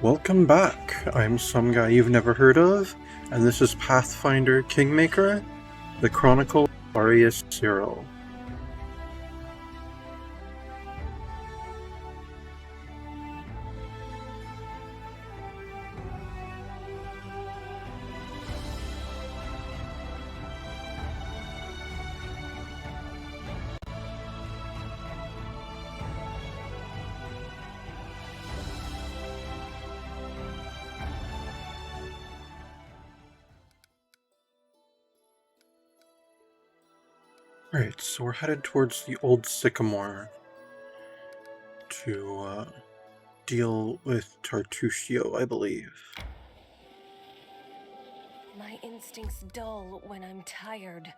Welcome back. I'm some guy you've never heard of, and this is Pathfinder Kingmaker, the Chronicle of Arius Cyril. Alright, so we're headed towards the Old Sycamore to deal with Tartusio, I believe. My instincts dull when I'm tired.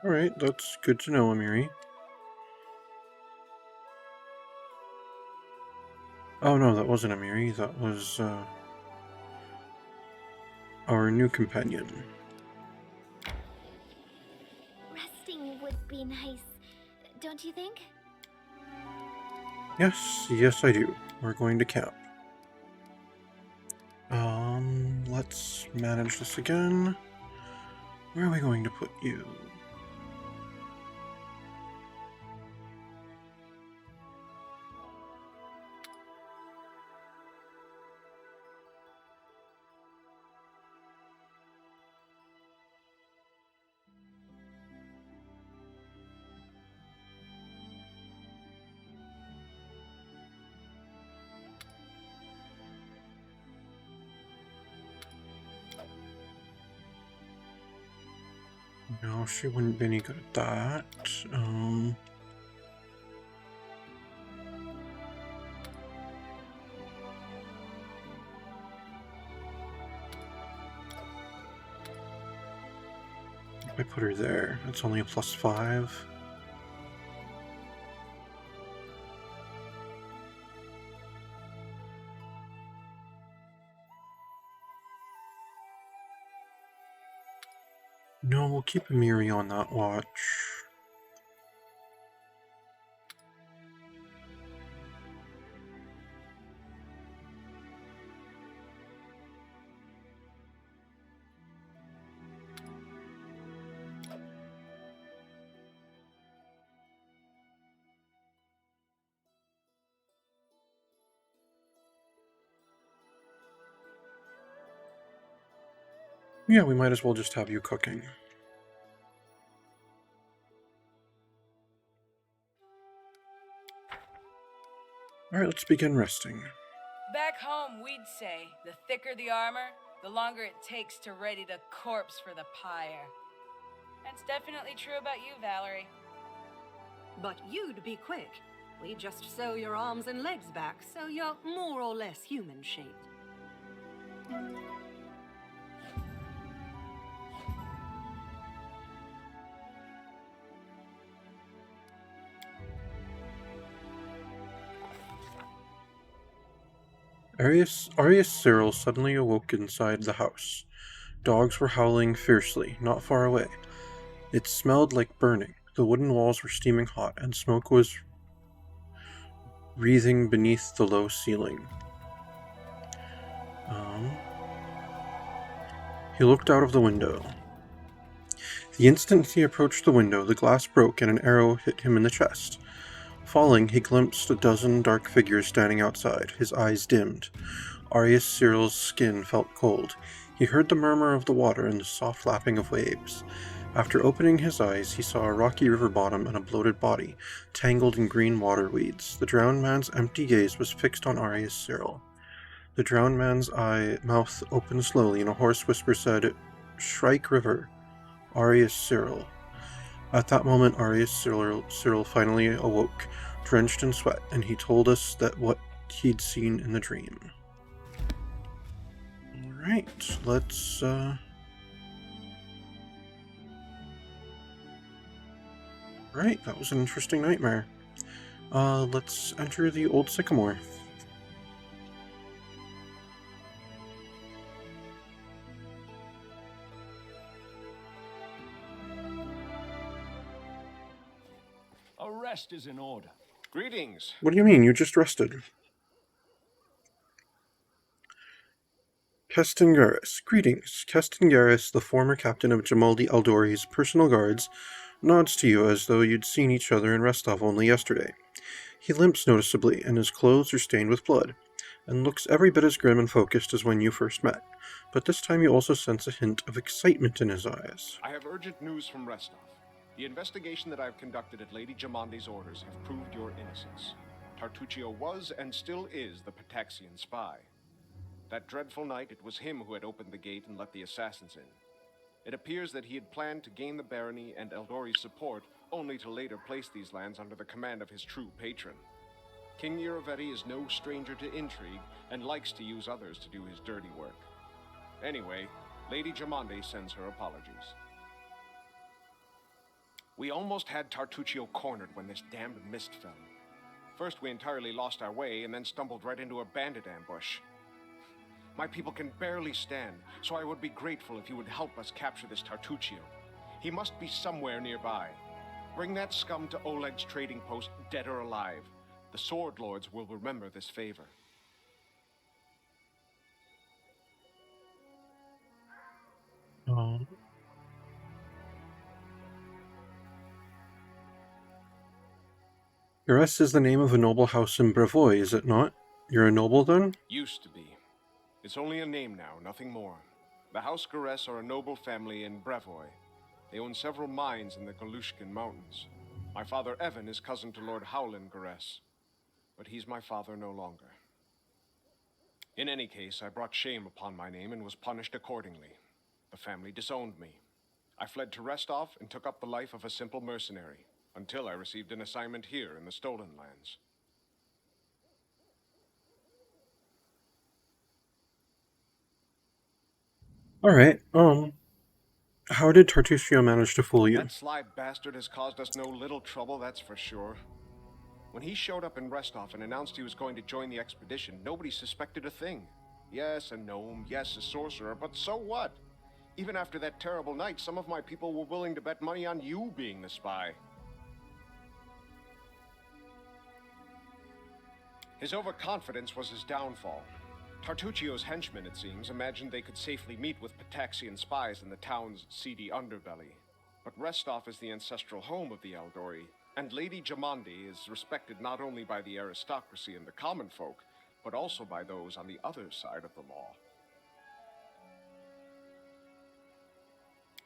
Alright, that's good to know, Amiri. Oh no, that wasn't Amiri, that was our new companion. Resting would be nice, don't you think? Yes, I do. We're going to camp. Let's manage this again. Where are we going to put you? No, she wouldn't be any good at that. If I put her there, it's only a +5. No, we'll keep Amiri on that watch. Yeah, we might as well just have you cooking. Alright, let's begin resting. Back home, we'd say, the thicker the armor, the longer it takes to ready the corpse for the pyre. That's definitely true about you, Valerie. But you'd be quick. We just sew your arms and legs back, so you're more or less human-shaped. Arius Cyril suddenly awoke inside the house. Dogs were howling fiercely, not far away. It smelled like burning. The wooden walls were steaming hot, and smoke was wreathing beneath the low ceiling. He looked out of the window. The instant he approached the window, the glass broke and an arrow hit him in the chest. Falling, he glimpsed a dozen dark figures standing outside. His eyes dimmed. Arius Cyril's skin felt cold. He heard the murmur of the water and the soft lapping of waves. After opening his eyes, he saw a rocky river bottom and a bloated body, tangled in green water weeds. The drowned man's empty gaze was fixed on Arius Cyril. The drowned man's mouth opened slowly, and a hoarse whisper said, "Shrike River, Arius Cyril." At that moment, Arius Cyril finally awoke, drenched in sweat, and he told us that what he'd seen in the dream. Alright, let's, Right, that was an interesting nightmare. Let's enter the Old Sycamore. A rest is in order. Greetings. What do you mean? You just rested. Castangaris. Greetings. Castangaris, the former captain of Jamaldi Aldori's personal guards, nods to you as though you'd seen each other in Restov only yesterday. He limps noticeably, and his clothes are stained with blood, and looks every bit as grim and focused as when you first met. But this time you also sense a hint of excitement in his eyes. I have urgent news from Restov. The investigation that I've conducted at Lady Jamandi's orders have proved your innocence. Tartuccio was and still is the Pataxian spy. That dreadful night, it was him who had opened the gate and let the assassins in. It appears that he had planned to gain the barony and Eldori's support, only to later place these lands under the command of his true patron. King Iravetti is no stranger to intrigue and likes to use others to do his dirty work. Anyway, Lady Jamandi sends her apologies. We almost had Tartuccio cornered when this damned mist fell. First, we entirely lost our way and then stumbled right into a bandit ambush. My people can barely stand, so I would be grateful if you would help us capture this Tartuccio. He must be somewhere nearby. Bring that scum to Oleg's trading post, dead or alive. The Sword Lords will remember this favor. Gares is the name of a noble house in Brevoy, is it not? You're a noble, then? Used to be. It's only a name now, nothing more. The House Gares are a noble family in Brevoy. They own several mines in the Galushkin Mountains. My father Evan is cousin to Lord Howland Gares, but he's my father no longer. In any case, I brought shame upon my name and was punished accordingly. The family disowned me. I fled to Restov and took up the life of a simple mercenary, until I received an assignment here in the Stolen Lands. Alright, how did Tartuccio manage to fool you? That sly bastard has caused us no little trouble, that's for sure. When he showed up in Restov and announced he was going to join the expedition, nobody suspected a thing. Yes, a gnome, yes, a sorcerer, but so what? Even after that terrible night, some of my people were willing to bet money on you being the spy. His overconfidence was his downfall. Tartuccio's henchmen, it seems, imagined they could safely meet with Pataxian spies in the town's seedy underbelly. But Restov is the ancestral home of the Eldori, and Lady Jamandi is respected not only by the aristocracy and the common folk, but also by those on the other side of the law.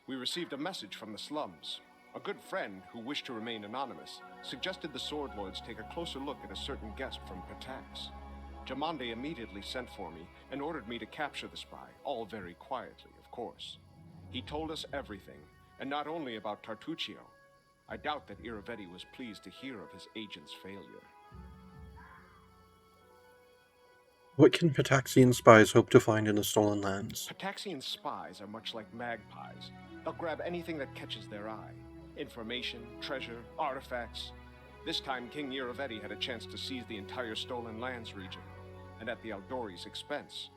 We received a message from the slums. A good friend, who wished to remain anonymous, suggested the Sword Lords take a closer look at a certain guest from Patax. Jamandi immediately sent for me and ordered me to capture the spy, all very quietly, of course. He told us everything, and not only about Tartuccio. I doubt that Iravetti was pleased to hear of his agent's failure. What can Pataxian spies hope to find in the Stolen Lands? Pataxian spies are much like magpies. They'll grab anything that catches their eye. Information, treasure, artifacts. This time, King Iravetti had a chance to seize the entire Stolen Lands region, and at the Eldori's expense.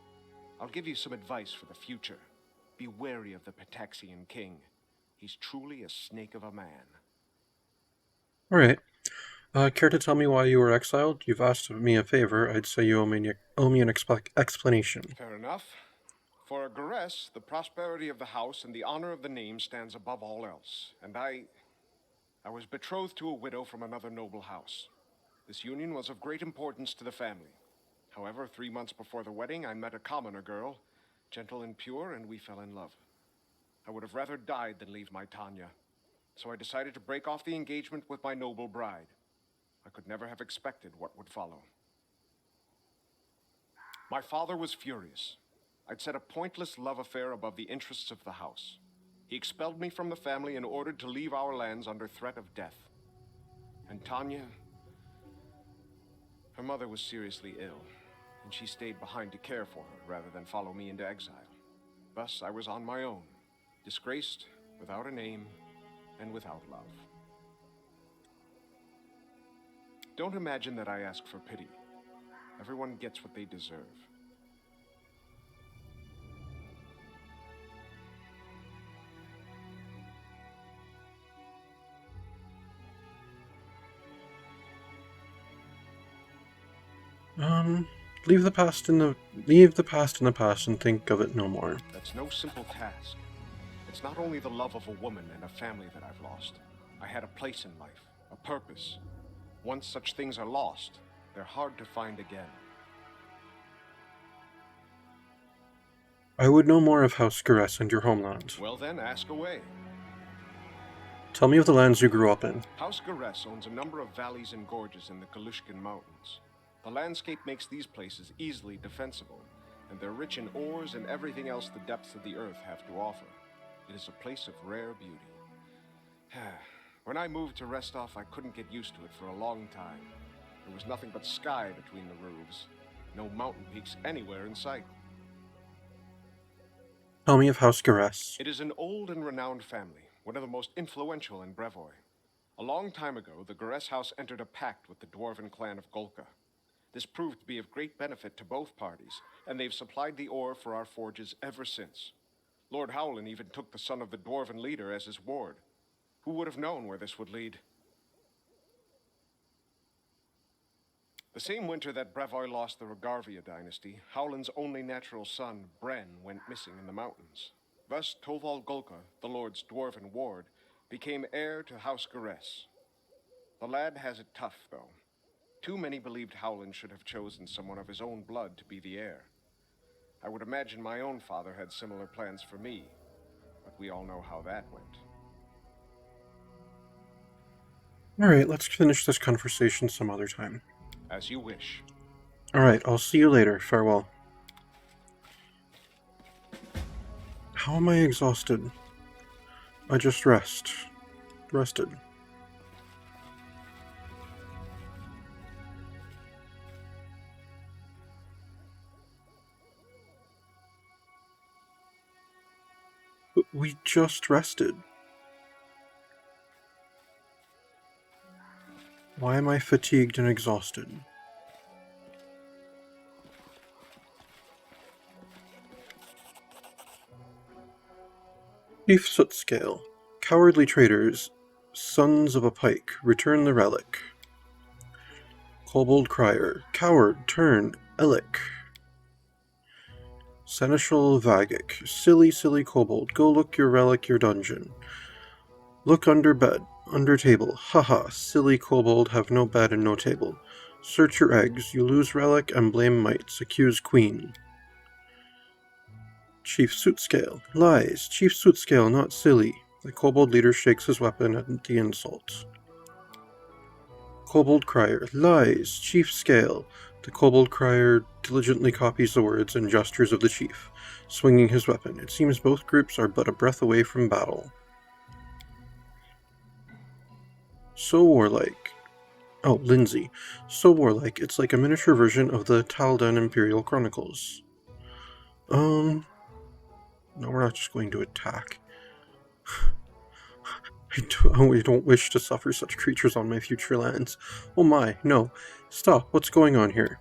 I'll give you some advice for the future. Be wary of the Pataxian king. He's truly a snake of a man. Alright. Care to tell me why you were exiled? You've asked me a favor. I'd say you owe me an explanation. Fair enough. For Gares, the prosperity of the house and the honor of the name stands above all else, and I was betrothed to a widow from another noble house. This union was of great importance to the family. However, 3 months before the wedding, I met a commoner girl, gentle and pure, and we fell in love. I would have rather died than leave my Tanya, so I decided to break off the engagement with my noble bride. I could never have expected what would follow. My father was furious. I'd set a pointless love affair above the interests of the house. He expelled me from the family and ordered to leave our lands under threat of death. And Tanya, her mother was seriously ill, and she stayed behind to care for her rather than follow me into exile. Thus, I was on my own, disgraced, without a name, and without love. Don't imagine that I ask for pity. Everyone gets what they deserve. Leave the past in the past and think of it no more. That's no simple task. It's not only the love of a woman and a family that I've lost. I had a place in life, a purpose. Once such things are lost, they're hard to find again. I would know more of House Garess and your homeland. Well then, ask away. Tell me of the lands you grew up in. House Garess owns a number of valleys and gorges in the Galushkin Mountains. The landscape makes these places easily defensible, and they're rich in ores and everything else the depths of the earth have to offer. It is a place of rare beauty. When I moved to Restov, I couldn't get used to it for a long time. There was nothing but sky between the roofs. No mountain peaks anywhere in sight. Tell me of House Garess. It is an old and renowned family, one of the most influential in Brevoy. A long time ago, the Garess house entered a pact with the dwarven clan of Golka. This proved to be of great benefit to both parties, and they've supplied the ore for our forges ever since. Lord Howland even took the son of the dwarven leader as his ward. Who would have known where this would lead? The same winter that Brevoy lost the Rogarvia dynasty, Howland's only natural son, Bren, went missing in the mountains. Thus, Toval Golka, the Lord's dwarven ward, became heir to House Garess. The lad has it tough, though. Too many believed Howland should have chosen someone of his own blood to be the heir. I would imagine my own father had similar plans for me, but we all know how that went. Alright, let's finish this conversation some other time. As you wish. Alright, I'll see you later. Farewell. How am I exhausted? I just rested. We just rested. Why am I fatigued and exhausted? Chief Sootscale. Cowardly traitors, sons of a pike, return the relic. Kobold Crier. Coward, turn, Elic. Seneschal Vagic. Silly kobold, go look your relic, your dungeon. Look under bed, under table. Haha, silly kobold, have no bed and no table. Search your eggs, you lose relic and blame mites, accuse queen. Chief Sootscale. Lies, Chief Sootscale, not silly. The kobold leader shakes his weapon at the insult. Kobold Crier. Lies, Chief Scale. The kobold crier diligently copies the words and gestures of the chief, swinging his weapon. It seems both groups are but a breath away from battle. So warlike. Oh, Lindsay. So warlike, it's like a miniature version of the Taldan Imperial Chronicles. No, we're not just going to attack. I don't wish to suffer such creatures on my future lands. Oh my, no. Stop, what's going on here?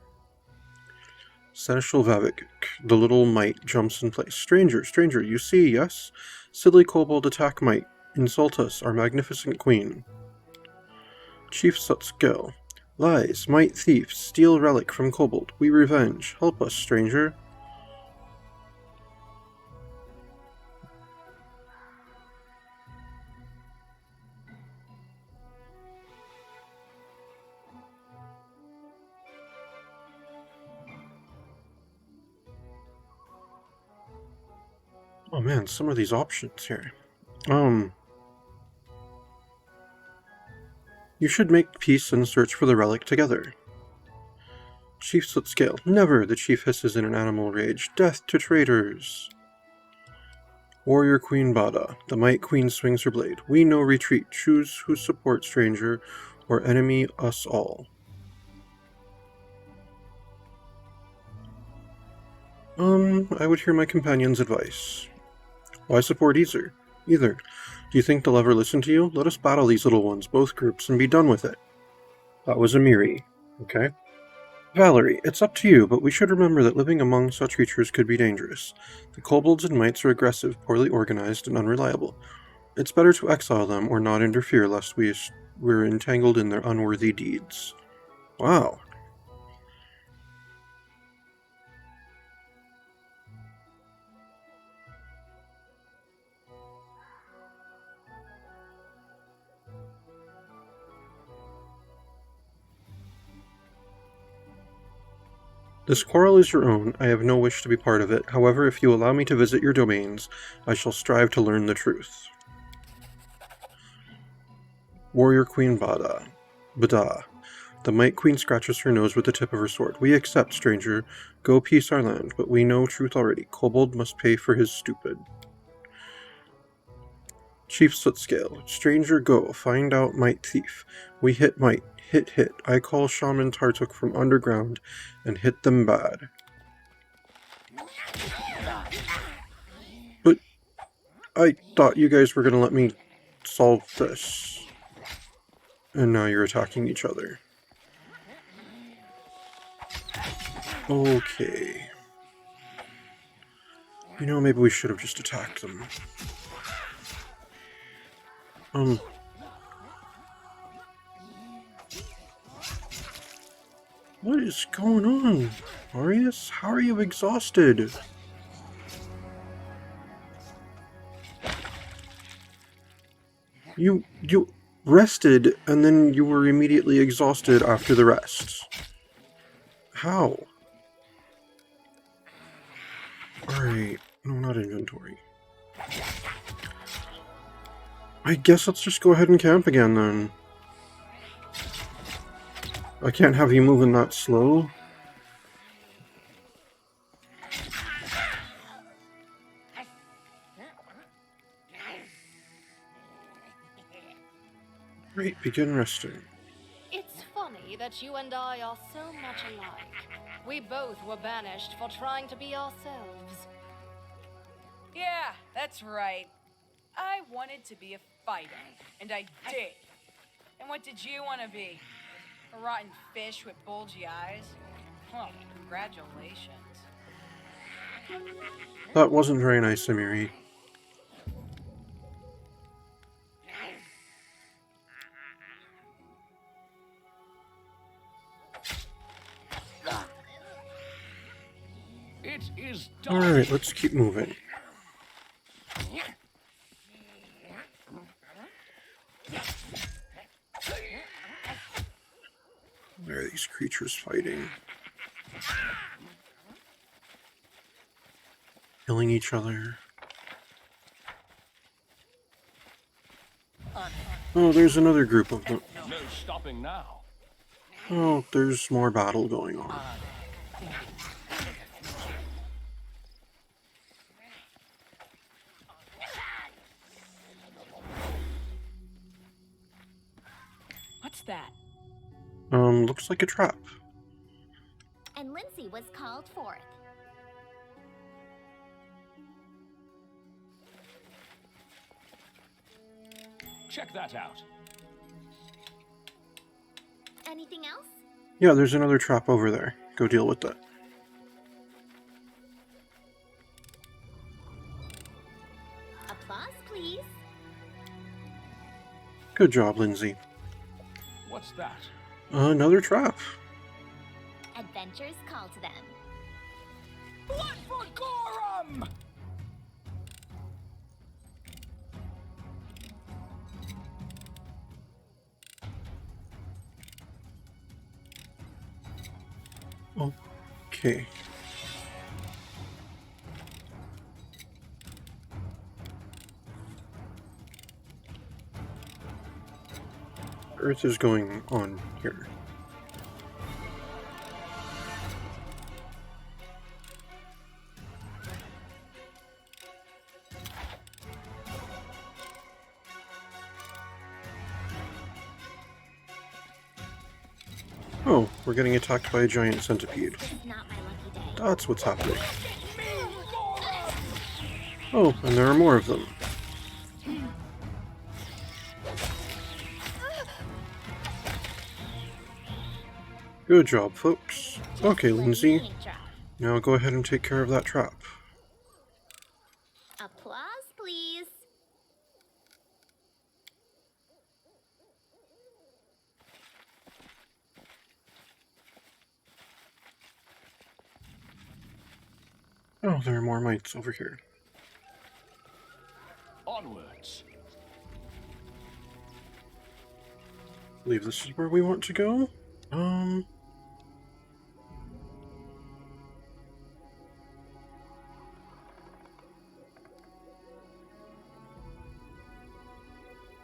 Seneschal Vavik, the little mite, jumps in place. Stranger, you see, yes? Silly kobold attack mite. Insult us, our magnificent queen. Chief Sootscale. Lies, mite thief, steal relic from kobold. We revenge. Help us, stranger. Oh man, some of these options here. You should make peace and search for the relic together. Chief Sootscale. Never, the chief hisses in an animal rage. Death to traitors. Warrior Queen Bada. The Might Queen swings her blade. We no retreat. Choose who support stranger, or enemy us all. I would hear my companion's advice. Why support either? Do you think they'll ever listen to you? Let us battle these little ones, both groups, and be done with it. That was Amiri. Okay. Valerie, it's up to you, but we should remember that living among such creatures could be dangerous. The kobolds and mites are aggressive, poorly organized, and unreliable. It's better to exile them or not interfere lest we're entangled in their unworthy deeds. Wow. This quarrel is your own. I have no wish to be part of it. However, if you allow me to visit your domains, I shall strive to learn the truth. Warrior Queen Bada. The Might Queen scratches her nose with the tip of her sword. We accept, stranger. Go peace our land, but we know truth already. Kobold must pay for his stupid. Chief Sootscale. Stranger, go. Find out Might Thief. We hit Might. Hit. I call Shaman Tartuk from underground and hit them bad. But I thought you guys were gonna let me solve this. And now you're attacking each other. Okay. You know, maybe we should have just attacked them. What is going on, Marius? How are you exhausted? You rested, and then you were immediately exhausted after the rest. How? Alright, no, not inventory. I guess let's just go ahead and camp again, then. I can't have you moving that slow. Great, begin resting. It's funny that you and I are so much alike. We both were banished for trying to be ourselves. Yeah, that's right. I wanted to be a fighter, and I did. And what did you want to be? A rotten fish with bulgy eyes? Well, congratulations. That wasn't very nice, Amiri. It is done. Alright, let's keep moving. Where are these creatures fighting? Killing each other. Oh, there's another group of them. No stopping now. Oh, there's more battle going on. What's that? Looks like a trap. And Lindsay was called forth. Check that out. Anything else? Yeah, there's another trap over there. Go deal with that. Applause, please. Good job, Lindsay. What's that? Another trap. Adventures call to them. Blood for Gorum! Okay. Earth is going on here. Oh, we're getting attacked by a giant centipede. This is not my lucky day. That's what's happening. Oh, and there are more of them. Good job, folks. Okay, Lindsay. Meaning drop. Now go ahead and take care of that trap. Applause, please. Oh, there are more mites over here. Onwards. I believe this is where we want to go.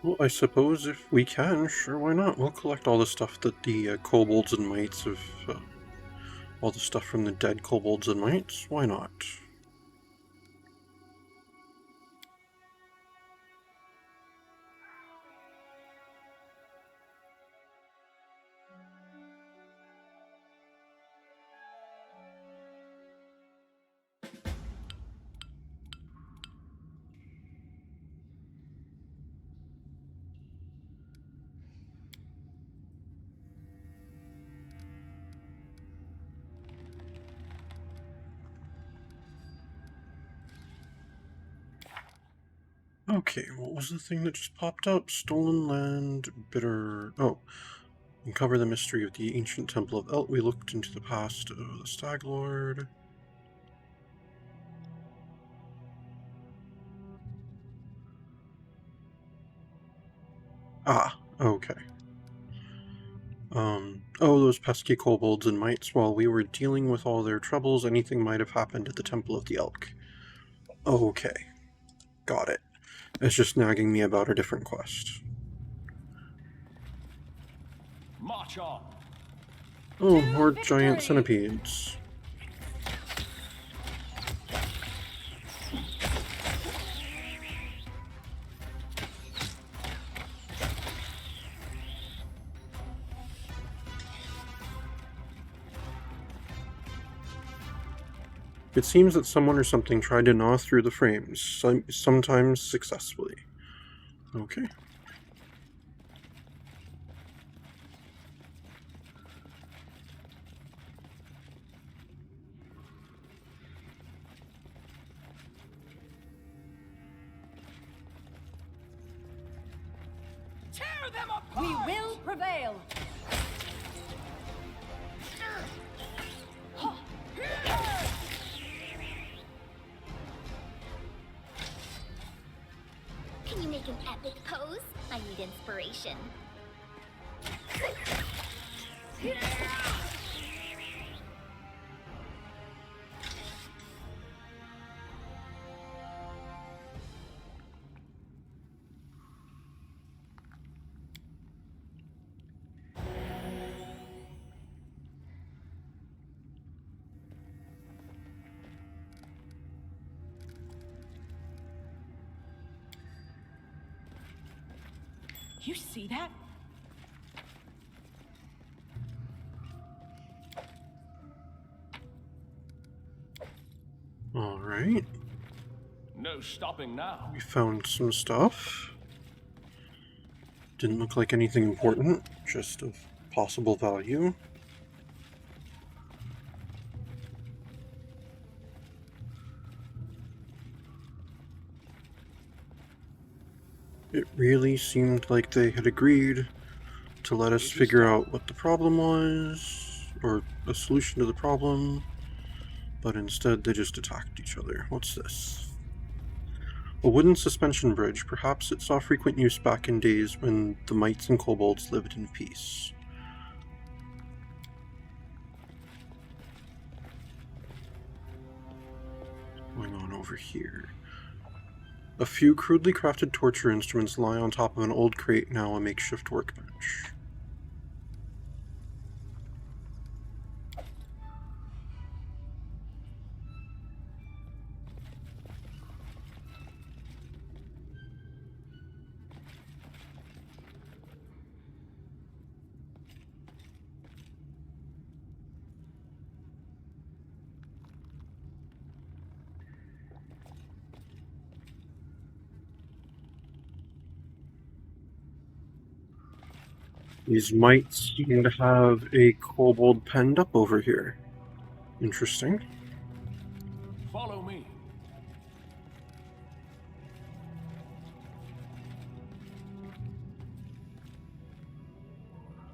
Well, I suppose if we can, sure, why not? We'll collect all the stuff that the kobolds and mites have, all the stuff from the dead kobolds and mites. Why not? Okay, what was the thing that just popped up? Stolen land, bitter... Oh. Uncover the mystery of the ancient temple of Elt. We looked into the past of the Stag Lord. Ah, okay. Oh, those pesky kobolds and mites. While we were dealing with all their troubles, anything might have happened at the Temple of the Elk. Okay. Got it. It's just nagging me about a different quest. March on. Oh, To more giant victory! centipedes. It seems that someone or something tried to gnaw through the frames, sometimes successfully. Okay. Tear them apart! We will prevail. Can you make an epic pose? I need inspiration. You see that? Alright. No stopping now. We found some stuff. Didn't look like anything important, just of possible value. It really seemed like they had agreed to let us figure out what the problem was, or a solution to the problem, but instead they just attacked each other. What's this? A wooden suspension bridge. Perhaps it saw frequent use back in days when the mites and kobolds lived in peace. Going on over here. A few crudely crafted torture instruments lie on top of an old crate, now a makeshift workbench. These mites seem to have a kobold penned up over here. Interesting. Follow me.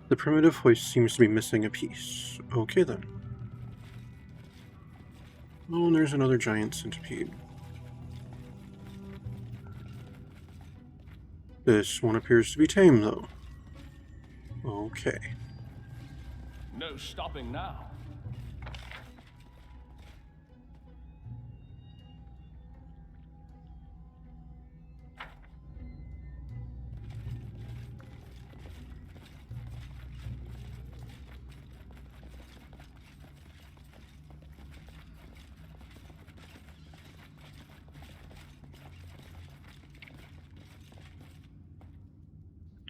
The primitive hoist seems to be missing a piece. Okay then. Oh, and there's another giant centipede. This one appears to be tame, though. Okay. No stopping now.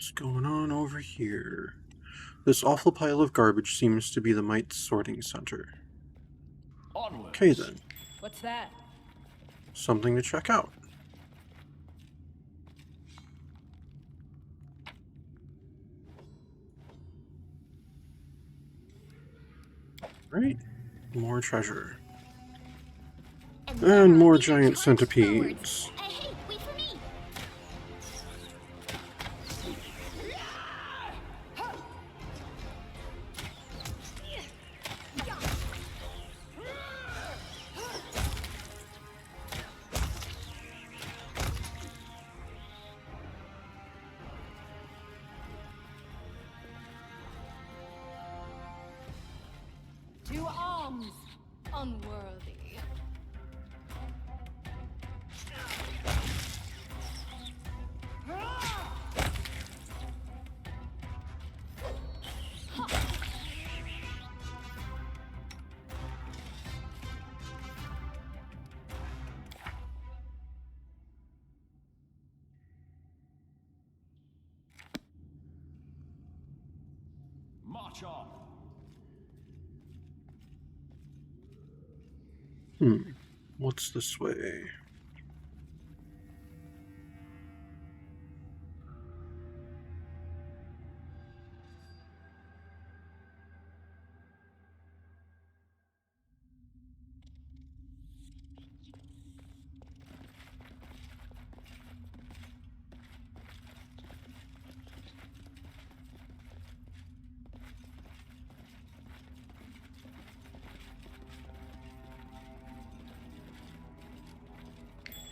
What's going on over here? This awful pile of garbage seems to be the mite's sorting center. Onwards. Okay then, What's that? something to check out. Right, more treasure. then And I'll more be the giant charge centipedes. forwards. Hey, wait for me! To arms, unworthy. March on. What's this way?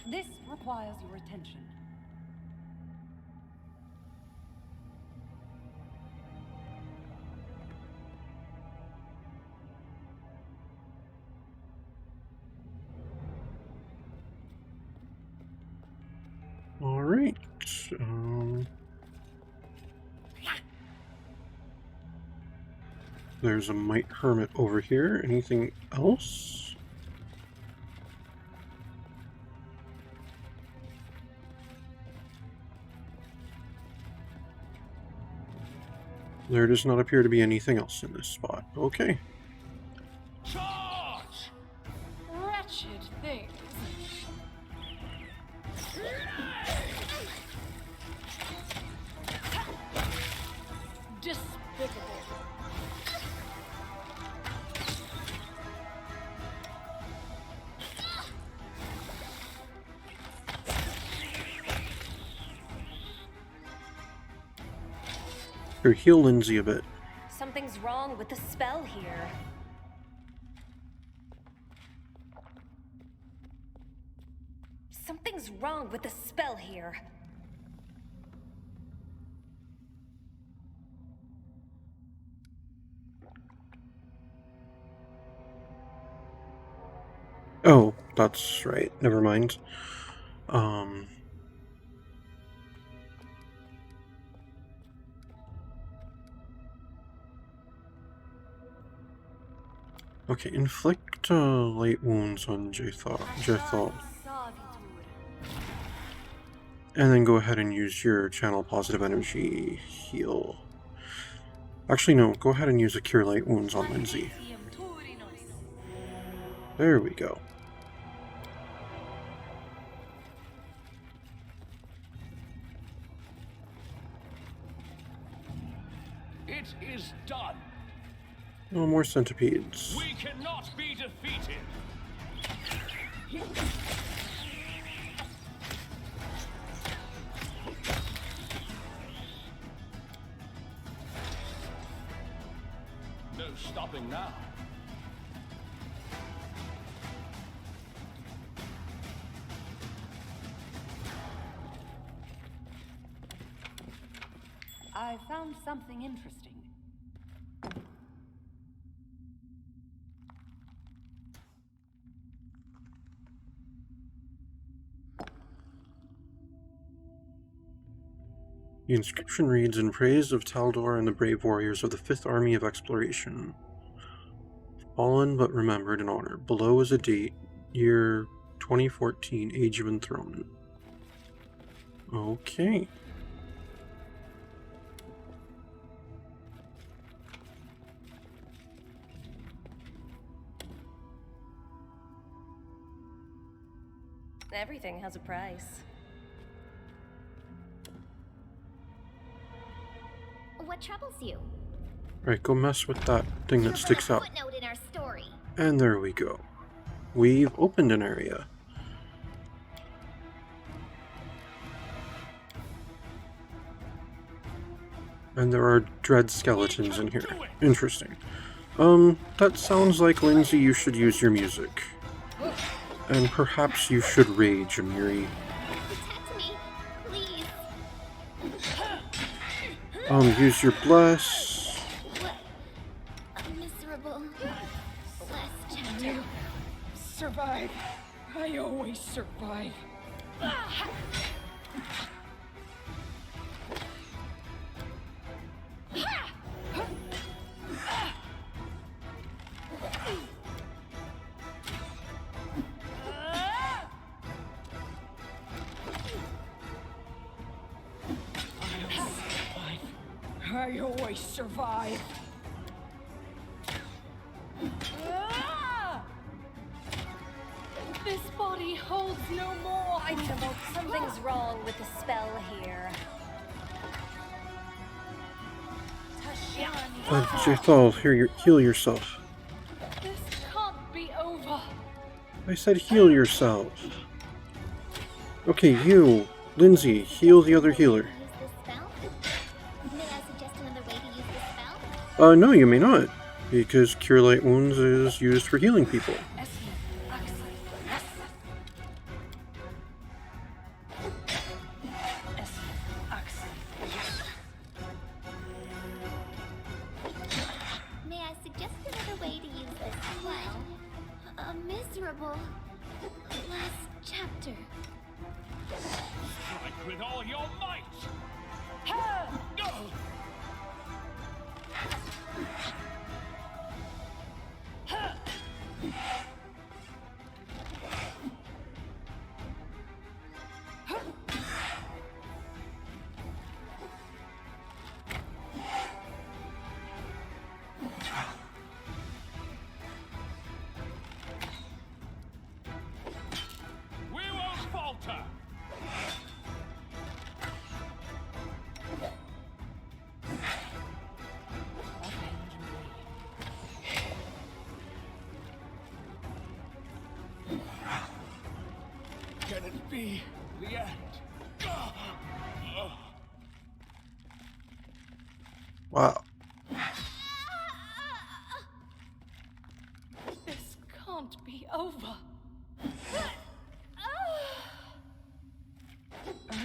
This requires your attention. Alright. There's a mite hermit over here. Anything else? There does not appear to be anything else in this spot. Okay. Charge! Wretched things. Despicable. Here, heal Lindsay a bit. Something's wrong with the spell here. Something's wrong with the spell here. Oh, that's right. Never mind. Okay, inflict light wounds on Jethal. And then go ahead and use your channel positive energy heal. Actually, no, go ahead and use a cure light wounds on Lindsay. There we go. It is done. No more centipedes. We cannot be defeated. No stopping now. I found something interesting. The inscription reads, in praise of Taldor and the brave warriors of the 5th Army of Exploration. Fallen but remembered in honor. Below is a date, year 2014, Age of Enthronement. Okay. Everything has a price. What troubles you? Right, go mess with that thing that sticks out. Footnote in our story. And there we go. We've opened an area. And there are dread skeletons in here. Interesting. That sounds like, Lindsay, you should use your music. And perhaps you should rage, Amiri. Protect me, please. Use your bless. What a miserable last chapter. Survive. I always survive. I always survive. This body holds no more. I need a moment. Something's wrong with the spell here. Jethal, heal yourself. This can't be over. I said heal yourself. Okay, you, Lindsay, heal the other healer. Use this spell? May I suggest another way to use this spell? No, you may not, because Cure Light Wounds is used for healing people. May I suggest another way to use this spell? A miserable last chapter. Strike with all your might! We won't falter! Can it be the end? Wow. This can't be over.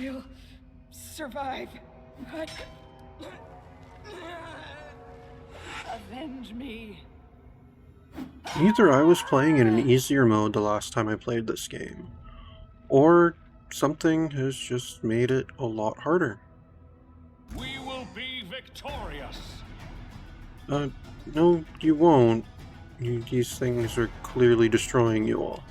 I'll survive. Avenge me. Either I was playing in an easier mode the last time I played this game, or something has just made it a lot harder. We will be victorious! No, you won't. These things are clearly destroying you all.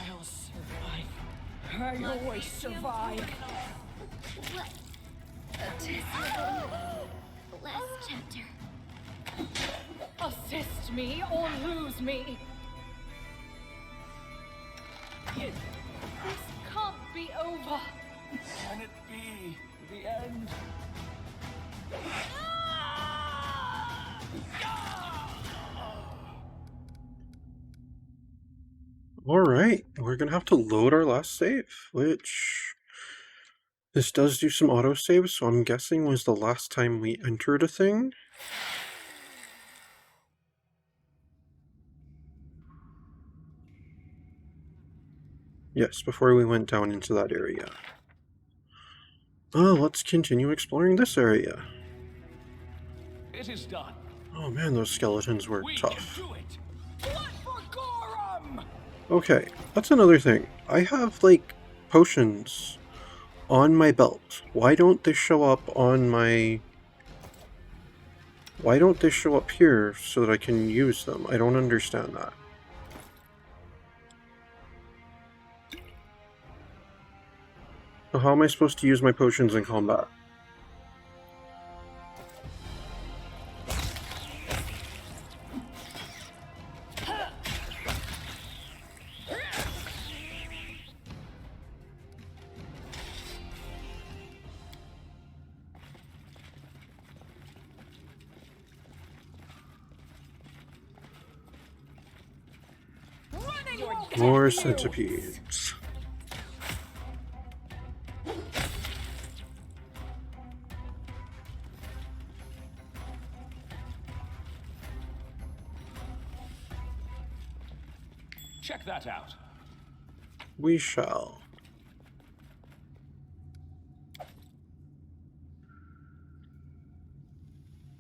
I'll survive. I always survive. What a miserable last chapter. Assist me or lose me. This can't be over. Can it be the end? Alright, we're gonna have to load our last save, which... This does do some autosave, so I'm guessing was the last time we entered a thing? Yes, before we went down into that area. Let's continue exploring this area. It is done. Oh man, those skeletons were We tough. can do it! Blood for Gorham! Okay, that's another thing. I have, like, potions on my belt. Why don't they show up on my... Why don't they show up here so that I can use them? I don't understand that. So how am I supposed to use my potions in combat? More centipedes. Check that out. We shall.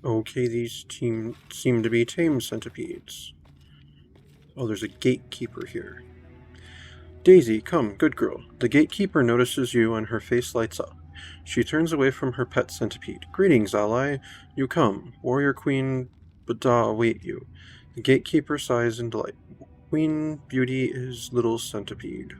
Okay, these seem to be tame centipedes. Oh, there's a gatekeeper here. Daisy, come, good girl. The gatekeeper notices you and her face lights up. She turns away from her pet centipede. Greetings, ally. You come. Warrior Queen Bada await you. The gatekeeper sighs in delight. Queen Beauty is little centipede.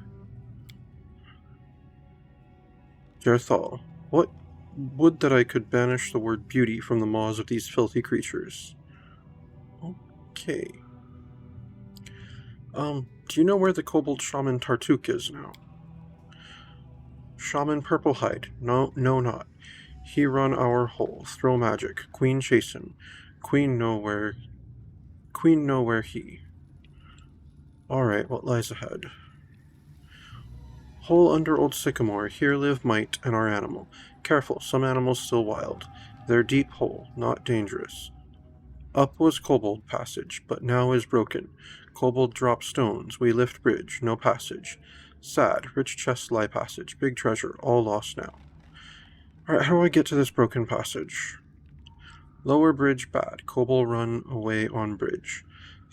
Jarthal, what would that I could banish the word beauty from the maws of these filthy creatures. Okay. Do you know where the kobold shaman Tartuk is now? Shaman Purplehide. No, not. He run our hole. Throw magic. Queen chase him. Queen know where he. Alright, what lies ahead? Hole under Old Sycamore. Here live Might and our animal. Careful, some animals still wild. They're deep hole, not dangerous. Up was Kobold passage, but now is broken. Kobold drop stones, we lift bridge, no passage. Sad, rich chests lie passage, big treasure, all lost now. Alright, how do I get to this broken passage? Lower bridge bad, Kobold run away on bridge.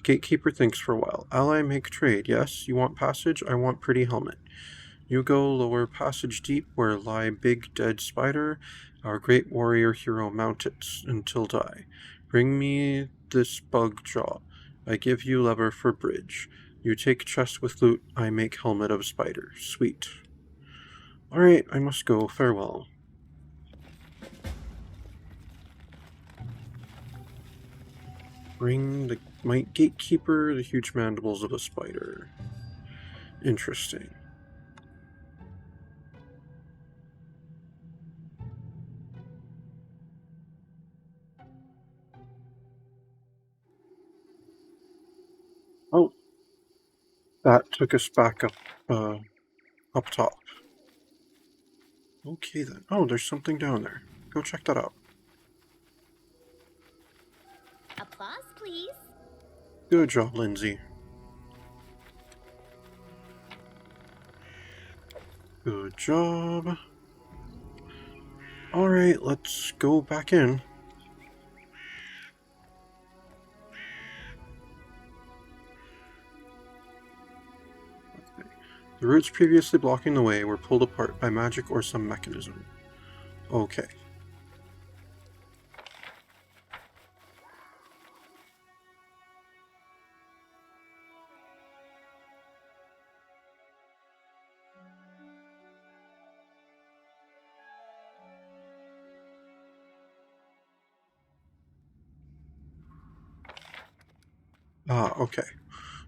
Gatekeeper thinks for a while. Ally make trade, yes? You want passage? I want pretty helmet. You go lower passage deep where lie big dead spider. Our great warrior hero mount it until die. Bring me this bug jaw. I give you lever for bridge. You take chest with loot. I make helmet of spider. Sweet. Alright, I must go. Farewell. Bring the might gatekeeper the huge mandibles of a spider. Interesting. Oh, that took us back up top. Okay then. Oh, there's something down there. Go check that out. Applause, please. Good job, Lindsay. Good job. Alright, let's go back in. The roots previously blocking the way were pulled apart by magic or some mechanism. Okay. Ah, okay.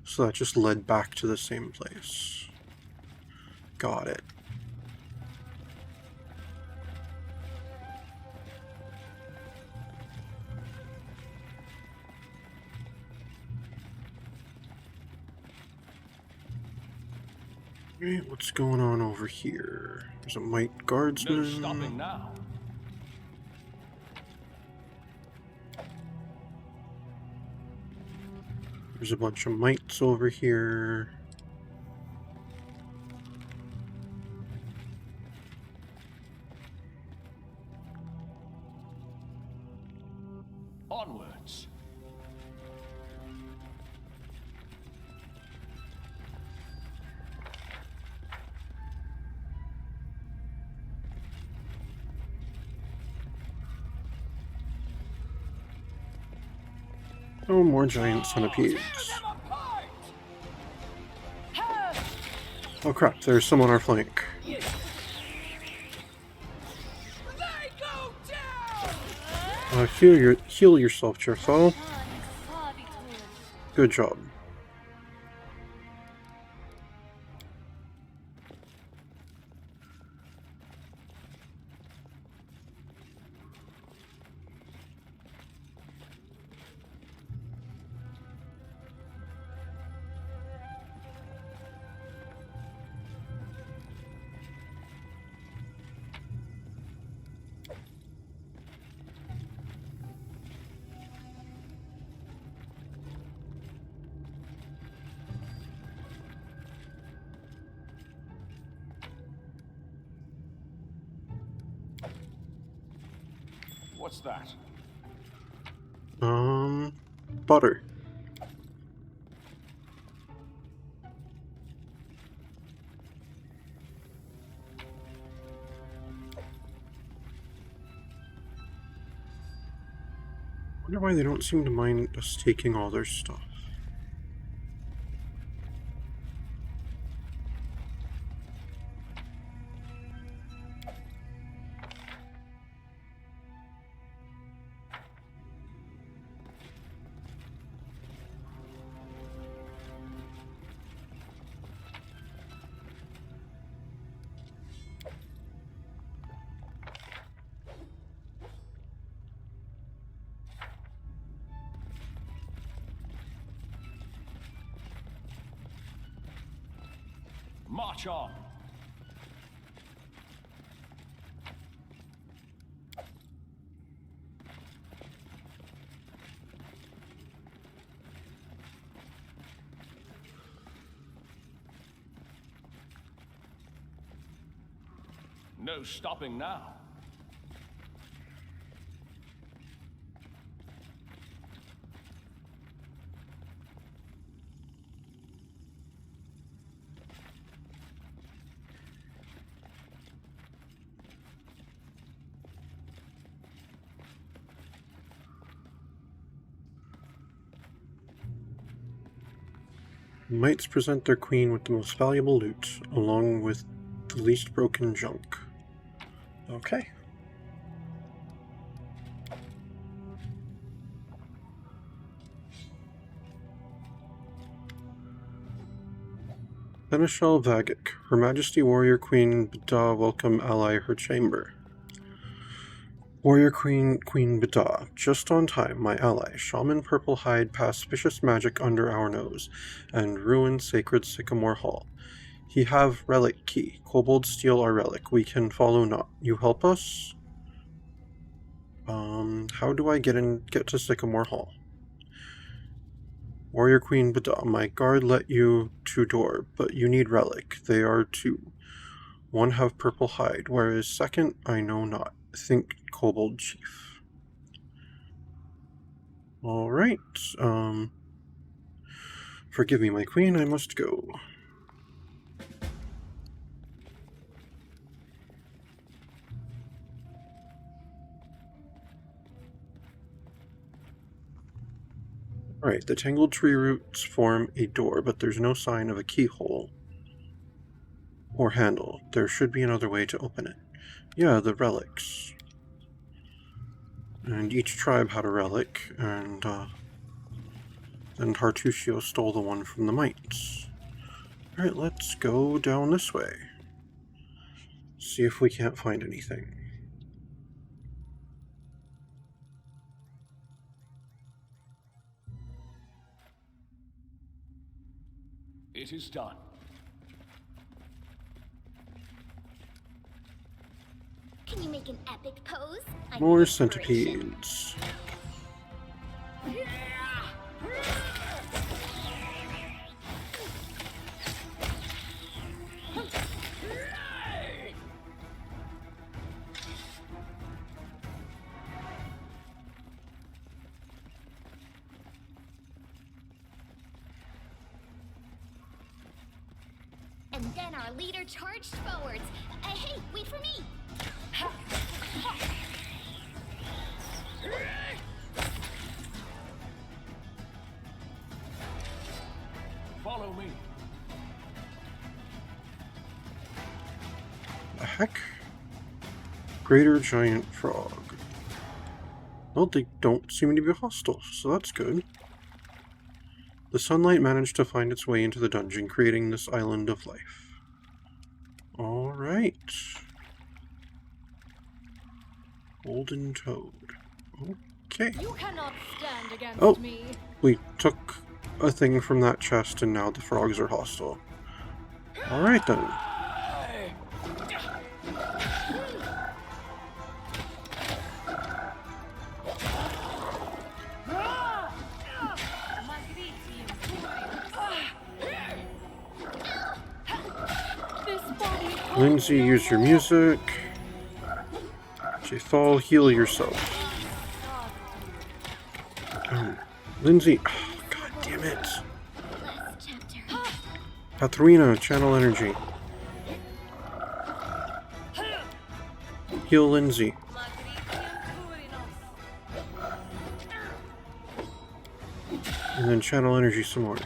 So that just led back to the same place. Got it. Alright, what's going on over here? There's a Might Guardsman. No stopping now. There's a bunch of mites over here. Onwards. Oh, more giant centipedes. Oh crap, there's some on our flank. Heal yourself, Jeffo. Good job. What's that? Butter. Wonder why they don't seem to mind us taking all their stuff. March on! No stopping now. Knights present their queen with the most valuable loot, along with the least broken junk. Okay. Seneschal Vagic, Her Majesty Warrior Queen Bida welcome ally her chamber. Warrior Queen Bida, just on time, my ally. Shaman Purple Hide passed vicious magic under our nose, and ruined sacred Sycamore Hall. He have relic key. Kobolds steal our relic. We can follow not. You help us? How do I get to Sycamore Hall? Warrior Queen Bida, my guard let you to door, but you need relic. They are two. One have purple hide, whereas second I know not. Think Kobold Chief. Alright, forgive me, my queen, I must go. Alright, the tangled tree roots form a door, but there's no sign of a keyhole or handle. There should be another way to open it. Yeah, the relics. And each tribe had a relic, and then Tartuccio stole the one from the mites. Alright, let's go down this way. See if we can't find anything. It is done. Can you make an epic pose? I More need inspiration. centipedes. And then our leader charged forwards. Hey, wait for me! heck? Greater giant frog. Well, they don't seem to be hostile, so that's good. The sunlight managed to find its way into the dungeon, creating this island of life. Alright. Golden toad. Okay. You cannot stand against Oh. me. We took a thing from that chest and now the frogs are hostile. Alright then. Lindsay, use your music. Jathal, heal yourself. Lindsay, oh, god damn it. Last chapter. Katharina, channel energy. Heal Lindsay. And then channel energy some more.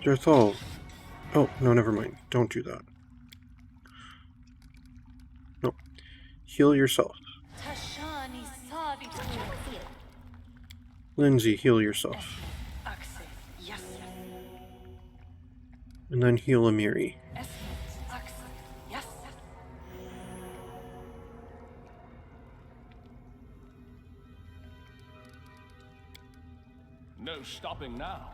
Jathal. Oh, no, never mind. Don't do that. No. Heal yourself. Lindsay, heal yourself. And then heal Amiri. No stopping now.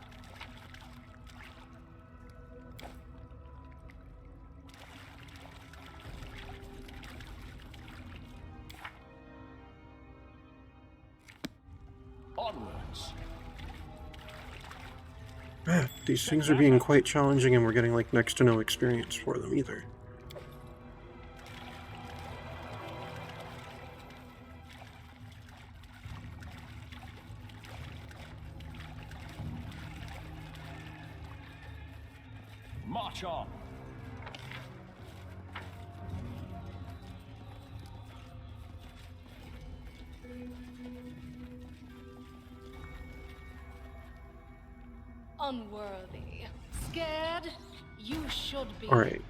Onwards. Man, these things are being quite challenging and we're getting like next to no experience for them either. March on. Unworthy. Scared? You should be. Alright.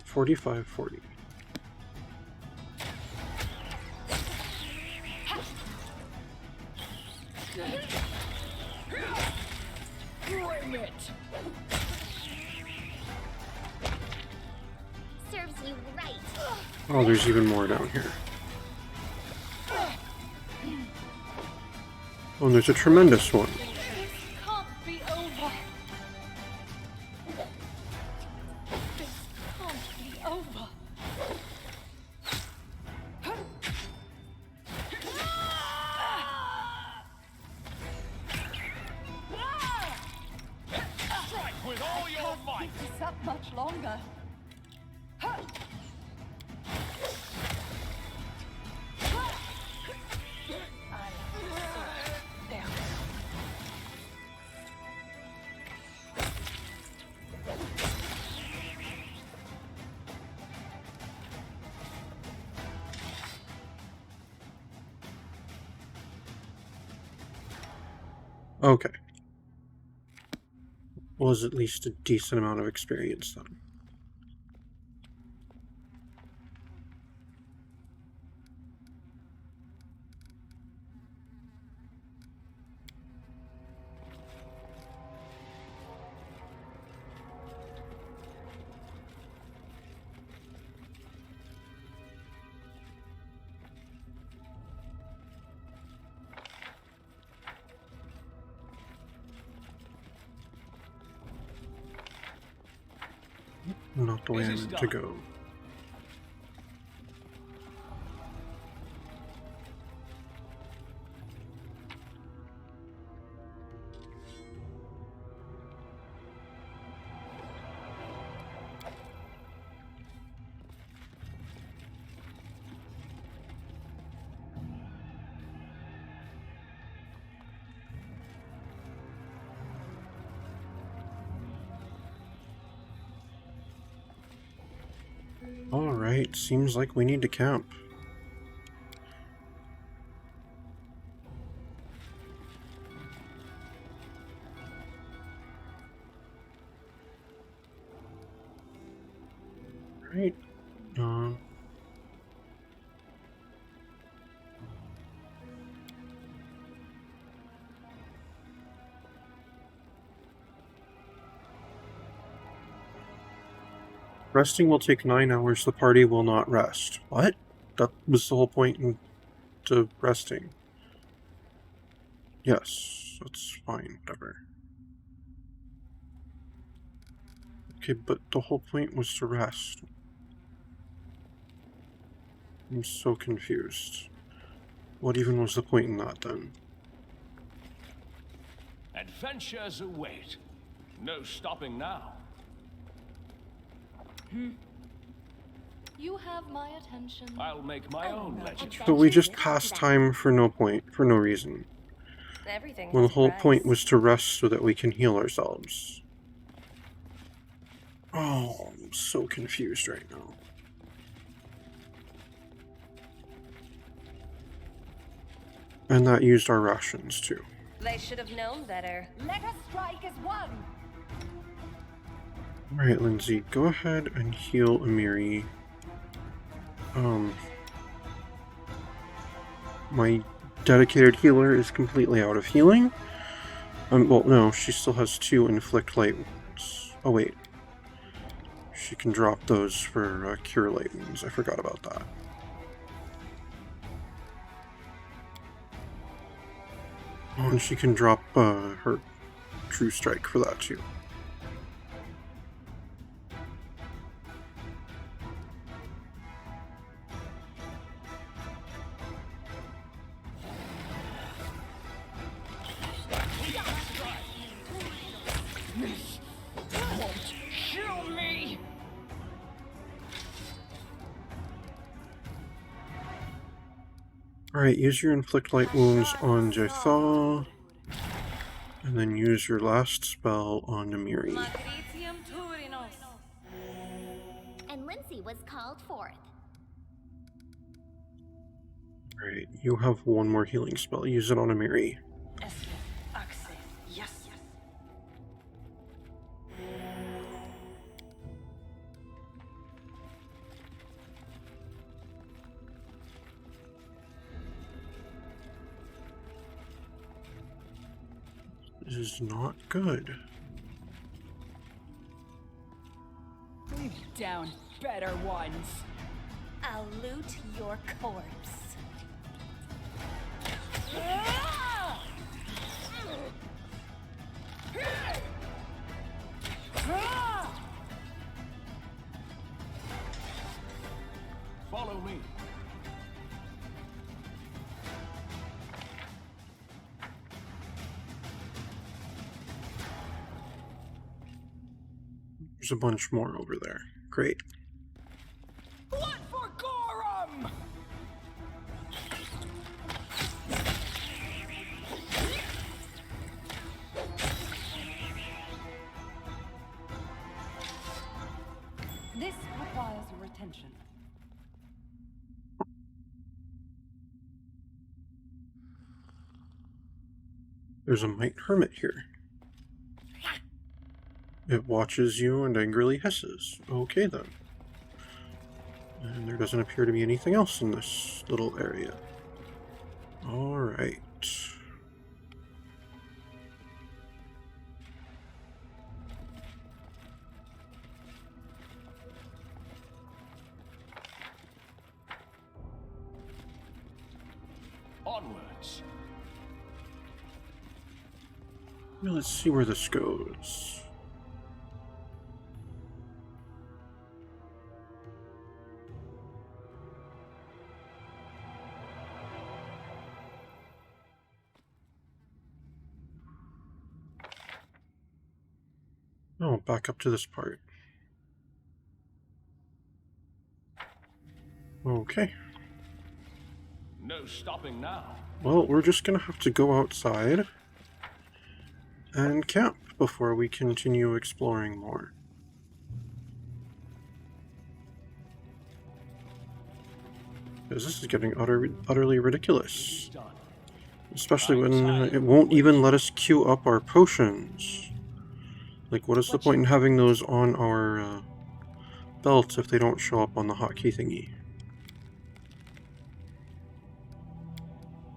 45-40. Bring it! Serves you right. Oh, there's even more down here. Oh, and there's a tremendous one. This can't be over. This can't be over. Strike with all your might. Keep this up much longer. Okay. Was at least a decent amount of experience then. Not the way I meant to go. Alright, seems like we need to camp. Alright. Resting will take 9 hours. The party will not rest. What? That was the whole point into resting. Yes, that's fine. Whatever. Okay, but the whole point was to rest. I'm so confused. What even was the point in that then? Adventures await. No stopping now. You have my attention. I'll make my own legend. So we just passed time for no reason. Everything When the has a whole price. point was to rest so that we can heal ourselves. Oh, I'm so confused right now. And that used our rations too. They should have known better. Let us strike as one. Alright, Lindsay, go ahead and heal Amiri. My dedicated healer is completely out of healing. Well, no, she still has 2 inflict light wounds. Oh, wait. She can drop those for cure light wounds. I forgot about that. Oh, and she can drop her true strike for that too. Kill me. Alright, use your inflict light wounds on Jatha, and then use your last spell on Amiri. And Lindsay was called forth. Alright, you have 1 more healing spell. Use it on Amiri. Yes, yes. This is not good. We've down better ones. I'll loot your corpse. Follow me. There's a bunch more over there. Great. What for Gorham? This requires your attention. There's a Might Hermit here. It watches you and angrily hisses. Okay then. And there doesn't appear to be anything else in this little area. Alright. Onwards. Well, let's see where this goes. Oh, back up to this part. Okay. No stopping now. Well, we're just gonna have to go outside and camp before we continue exploring more. Because this is getting utterly ridiculous. Done. Especially when it won't even let us queue up our potions. Like, what is the point in having those on our belts if they don't show up on the hotkey thingy.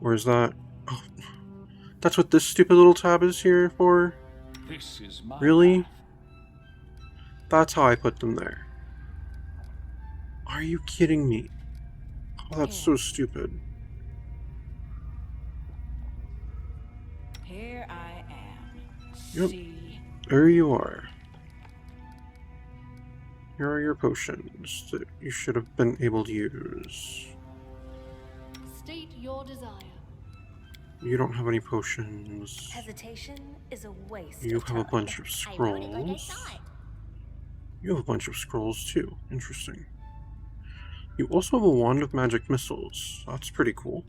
Or is that... Oh, that's what this stupid little tab is here for? This is my Really? path. That's how I put them there. Are you kidding me? Oh, that's so stupid. Here I am. Yep. See? There you are. Here are your potions that you should have been able to use. State your desire. You don't have any potions. Hesitation is a waste You of have a time. bunch of I wrote it like I scrolls. saw it. You have a bunch of scrolls too. Interesting. You also have a wand of magic missiles. That's pretty cool.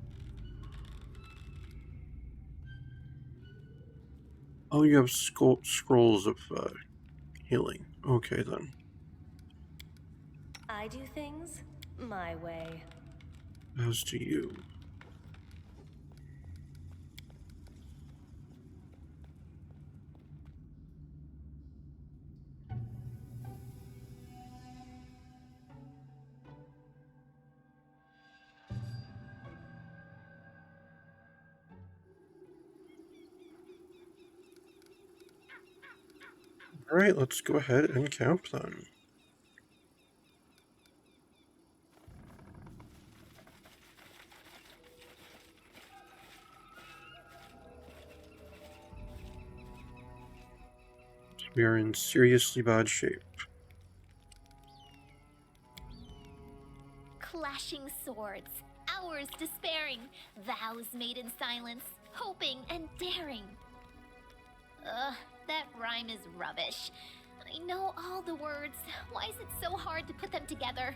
Oh, you have scrolls of healing. Okay then. I do things my way. As do you. Alright, let's go ahead and camp then. We are in seriously bad shape. Clashing swords, hours despairing, vows made in silence, hoping and daring. Ugh, that rhyme is rubbish. I know all the words. Why is it so hard to put them together?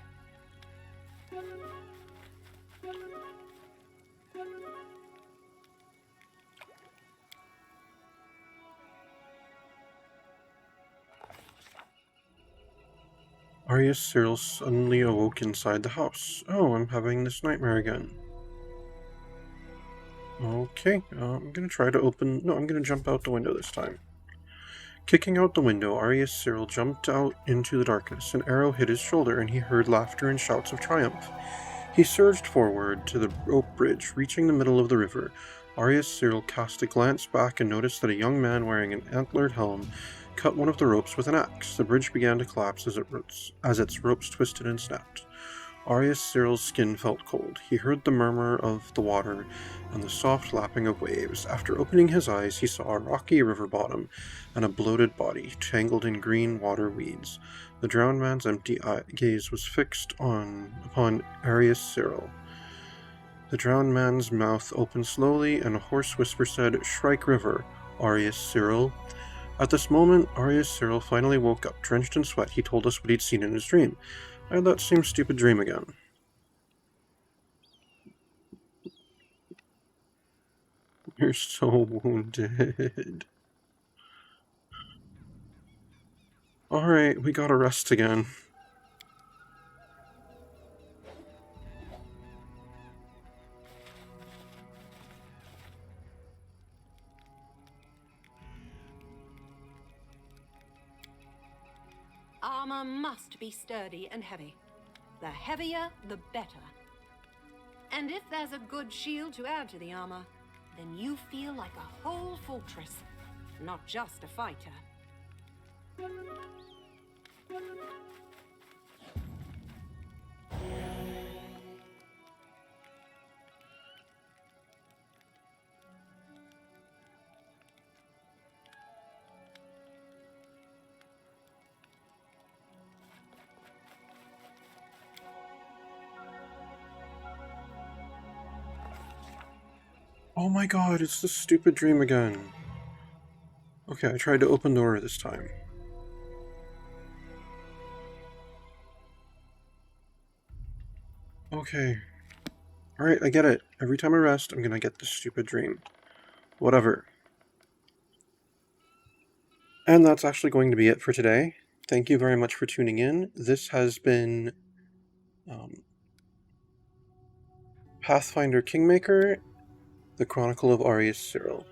Arya Cyril suddenly awoke inside the house. Oh, I'm having this nightmare again. Okay, I'm gonna try to open... No, I'm gonna jump out the window this time. Kicking out the window, Arya Cyril jumped out into the darkness. An arrow hit his shoulder, and he heard laughter and shouts of triumph. He surged forward to the rope bridge, reaching the middle of the river. Arya Cyril cast a glance back and noticed that a young man wearing an antlered helm cut one of the ropes with an axe. The bridge began to collapse as its ropes twisted and snapped. Arya Cyril's skin felt cold. He heard the murmur of the water and the soft lapping of waves. After opening his eyes, he saw a rocky river bottom and a bloated body tangled in green water weeds. The drowned man's empty gaze was fixed upon Arya Cyril. The drowned man's mouth opened slowly, and a hoarse whisper said, "Shrike River, Arya Cyril." At this moment, Arya Cyril finally woke up. Drenched in sweat, he told us what he'd seen in his dream. I had that same stupid dream again. You're so wounded. Alright, we gotta rest again. Armor must be sturdy and heavy. The heavier, the better. And if there's a good shield to add to the armor, then you feel like a whole fortress, not just a fighter. Oh my god, it's this stupid dream again. Okay, I tried to open the door this time. Okay. Alright, I get it. Every time I rest, I'm gonna get this stupid dream. Whatever. And that's actually going to be it for today. Thank you very much for tuning in. This has been Pathfinder Kingmaker, the Chronicle of Arya Cyril.